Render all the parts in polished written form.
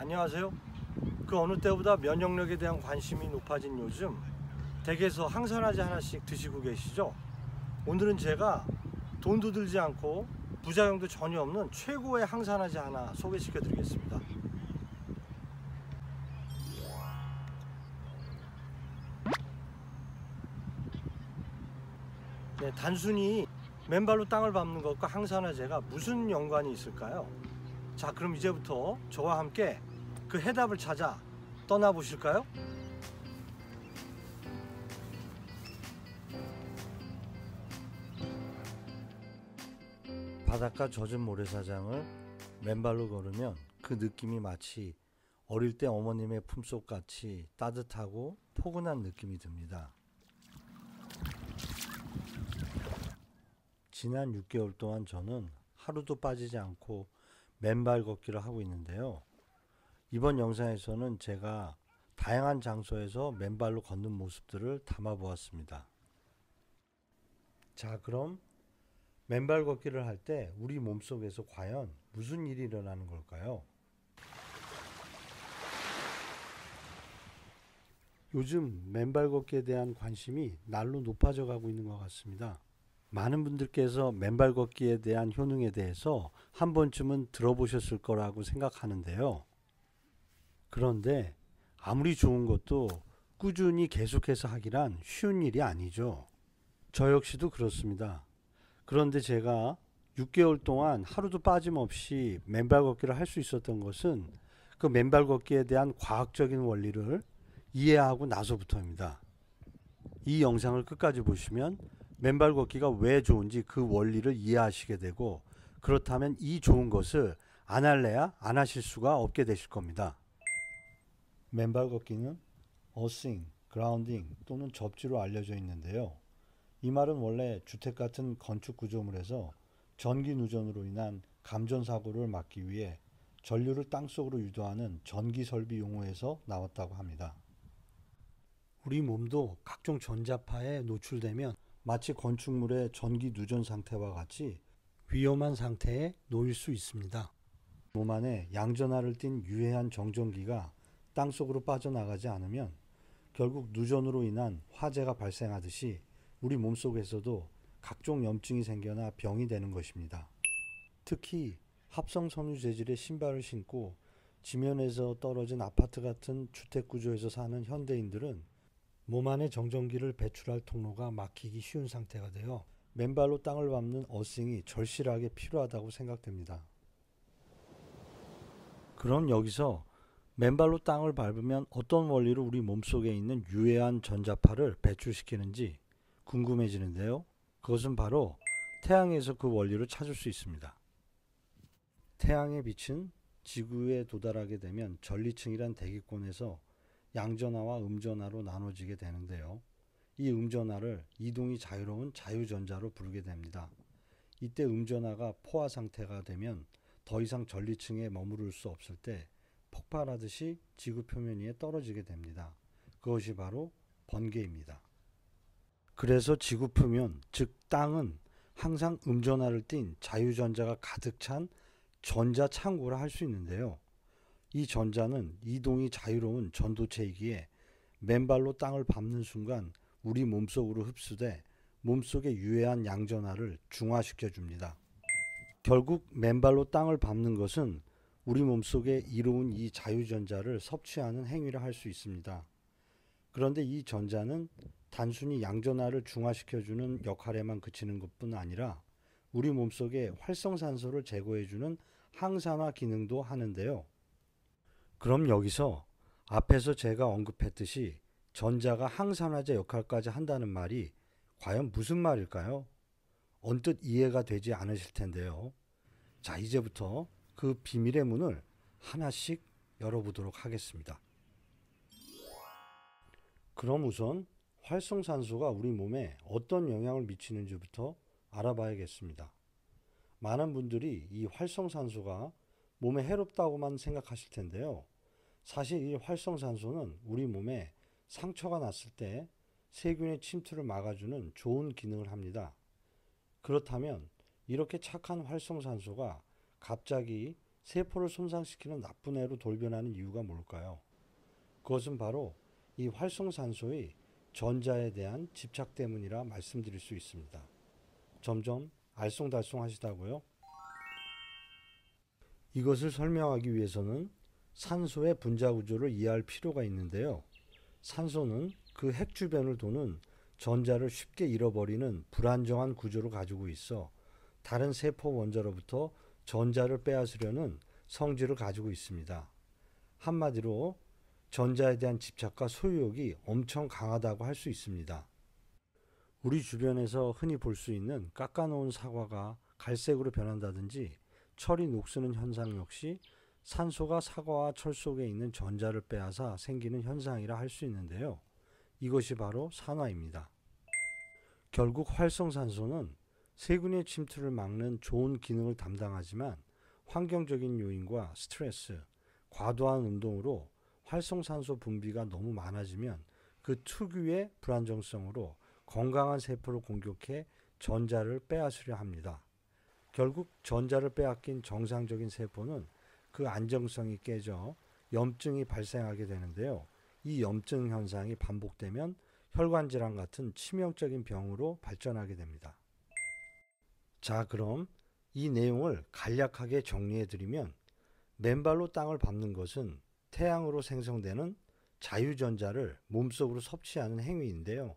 안녕하세요. 그 어느 때보다 면역력에 대한 관심이 높아진 요즘 댁에서 항산화제 하나씩 드시고 계시죠? 오늘은 제가 돈도 들지 않고 부작용도 전혀 없는 최고의 항산화제 하나 소개시켜 드리겠습니다. 네, 단순히 맨발로 땅을 밟는 것과 항산화제가 무슨 연관이 있을까요? 자, 그럼 이제부터 저와 함께 그 해답을 찾아 떠나보실까요? 바닷가 젖은 모래사장을 맨발로 걸으면 그 느낌이 마치 어릴 때 어머님의 품속같이 따뜻하고 포근한 느낌이 듭니다. 지난 6개월 동안 저는 하루도 빠지지 않고 맨발 걷기를 하고 있는데요. 이번 영상에서는 제가 다양한 장소에서 맨발로 걷는 모습들을 담아 보았습니다. 자, 그럼 맨발 걷기를 할 때 우리 몸속에서 과연 무슨 일이 일어나는 걸까요? 요즘 맨발 걷기에 대한 관심이 날로 높아져 가고 있는 것 같습니다. 많은 분들께서 맨발 걷기에 대한 효능에 대해서 한 번쯤은 들어보셨을 거라고 생각하는데요. 그런데 아무리 좋은 것도 꾸준히 계속해서 하기란 쉬운 일이 아니죠. 저 역시도 그렇습니다. 그런데 제가 6개월 동안 하루도 빠짐없이 맨발 걷기를 할 수 있었던 것은 그 맨발 걷기에 대한 과학적인 원리를 이해하고 나서부터입니다. 이 영상을 끝까지 보시면 맨발 걷기가 왜 좋은지 그 원리를 이해하시게 되고, 그렇다면 이 좋은 것을 안 할래야 안 하실 수가 없게 되실 겁니다. 맨발 걷기는 어싱, 그라운딩 또는 접지로 알려져 있는데요. 이 말은 원래 주택 같은 건축 구조물에서 전기 누전으로 인한 감전 사고를 막기 위해 전류를 땅속으로 유도하는 전기 설비 용어에서 나왔다고 합니다. 우리 몸도 각종 전자파에 노출되면 마치 건축물의 전기 누전 상태와 같이 위험한 상태에 놓일 수 있습니다. 몸 안에 양전하를 띤 유해한 정전기가 땅속으로 빠져나가지 않으면 결국 누전으로 인한 화재가 발생하듯이 우리 몸속에서도 각종 염증이 생겨나 병이 되는 것입니다. 특히 합성 섬유 재질의 신발을 신고 지면에서 떨어진 아파트 같은 주택 구조에서 사는 현대인들은 몸 안에 정전기를 배출할 통로가 막히기 쉬운 상태가 되어 맨발로 땅을 밟는 어싱이 절실하게 필요하다고 생각됩니다. 그럼 여기서 맨발로 땅을 밟으면 어떤 원리로 우리 몸속에 있는 유해한 전자파를 배출시키는지 궁금해지는데요. 그것은 바로 태양에서 그 원리를 찾을 수 있습니다. 태양의 빛은 지구에 도달하게 되면 전리층이란 대기권에서 양전하와 음전하로 나눠지게 되는데요. 이 음전하를 이동이 자유로운 자유전자로 부르게 됩니다. 이때 음전하가 포화 상태가 되면 더 이상 전리층에 머무를 수 없을 때 폭발하듯이 지구 표면 위에 떨어지게 됩니다. 그것이 바로 번개입니다. 그래서 지구 표면, 즉 땅은 항상 음전하를 띤 자유전자가 가득 찬 전자창고라 할 수 있는데요. 이 전자는 이동이 자유로운 전도체이기에 맨발로 땅을 밟는 순간 우리 몸속으로 흡수돼 몸속의 유해한 양전하를 중화시켜 줍니다. 결국 맨발로 땅을 밟는 것은 우리 몸속에 이로운 이 자유전자를 섭취하는 행위를 할 수 있습니다. 그런데 이 전자는 단순히 양전하를 중화시켜주는 역할에만 그치는 것뿐 아니라 우리 몸속에 활성산소를 제거해주는 항산화 기능도 하는데요. 그럼 여기서 앞에서 제가 언급했듯이 전자가 항산화제 역할까지 한다는 말이 과연 무슨 말일까요? 언뜻 이해가 되지 않으실 텐데요. 자, 이제부터 그 비밀의 문을 하나씩 열어보도록 하겠습니다. 그럼 우선 활성산소가 우리 몸에 어떤 영향을 미치는지부터 알아봐야겠습니다. 많은 분들이 이 활성산소가 몸에 해롭다고만 생각하실 텐데요. 사실 이 활성산소는 우리 몸에 상처가 났을 때 세균의 침투를 막아주는 좋은 기능을 합니다. 그렇다면 이렇게 착한 활성산소가 갑자기 세포를 손상시키는 나쁜 애로 돌변하는 이유가 뭘까요? 그것은 바로 이 활성산소의 전자에 대한 집착 때문이라 말씀드릴 수 있습니다. 점점 알쏭달쏭하시다고요? 이것을 설명하기 위해서는 산소의 분자 구조를 이해할 필요가 있는데요. 산소는 그 핵 주변을 도는 전자를 쉽게 잃어버리는 불안정한 구조를 가지고 있어 다른 세포 원자로부터 전자를 빼앗으려는 성질을 가지고 있습니다. 한마디로 전자에 대한 집착과 소유욕이 엄청 강하다고 할 수 있습니다. 우리 주변에서 흔히 볼 수 있는 깎아놓은 사과가 갈색으로 변한다든지 철이 녹쓰는 현상 역시 산소가 사과와 철 속에 있는 전자를 빼앗아 생기는 현상이라 할 수 있는데요. 이것이 바로 산화입니다. 결국 활성산소는 세균의 침투를 막는 좋은 기능을 담당하지만 환경적인 요인과 스트레스, 과도한 운동으로 활성산소 분비가 너무 많아지면 그 특유의 불안정성으로 건강한 세포를 공격해 전자를 빼앗으려 합니다. 결국 전자를 빼앗긴 정상적인 세포는 그 안정성이 깨져 염증이 발생하게 되는데요. 이 염증 현상이 반복되면 혈관질환 같은 치명적인 병으로 발전하게 됩니다. 자, 그럼 이 내용을 간략하게 정리해 드리면 맨발로 땅을 밟는 것은 태양으로 생성되는 자유전자를 몸속으로 섭취하는 행위인데요.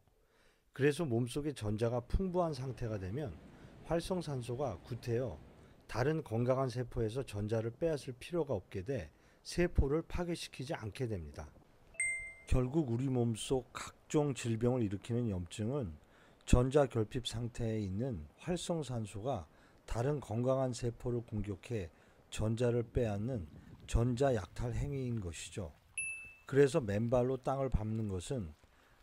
그래서 몸속에 전자가 풍부한 상태가 되면 활성산소가 구태여 다른 건강한 세포에서 전자를 빼앗을 필요가 없게 돼 세포를 파괴시키지 않게 됩니다. 결국 우리 몸속 각종 질병을 일으키는 염증은 전자 결핍 상태에 있는 활성산소가 다른 건강한 세포를 공격해 전자를 빼앗는 전자 약탈 행위인 것이죠. 그래서 맨발로 땅을 밟는 것은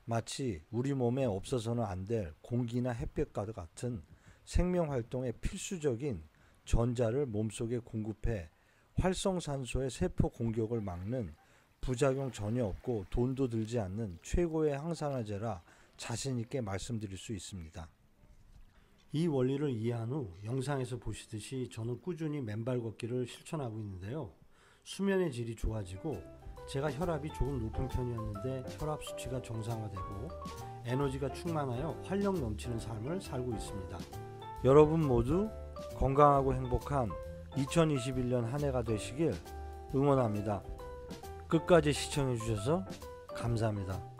마치 우리 몸에 없어서는 안 될 공기나 햇볕과 같은 생명활동에 필수적인 전자를 몸속에 공급해 활성산소의 세포 공격을 막는 부작용 전혀 없고 돈도 들지 않는 최고의 항산화제라 자신있게 말씀드릴 수 있습니다. 이 원리를 이해한 후 영상에서 보시듯이 저는 꾸준히 맨발 걷기를 실천하고 있는데요. 수면의 질이 좋아지고 제가 혈압이 조금 높은 편이었는데 혈압 수치가 정상화되고 에너지가 충만하여 활력 넘치는 삶을 살고 있습니다. 여러분 모두 건강하고 행복한 2021년 한 해가 되시길 응원합니다. 끝까지 시청해 주셔서 감사합니다.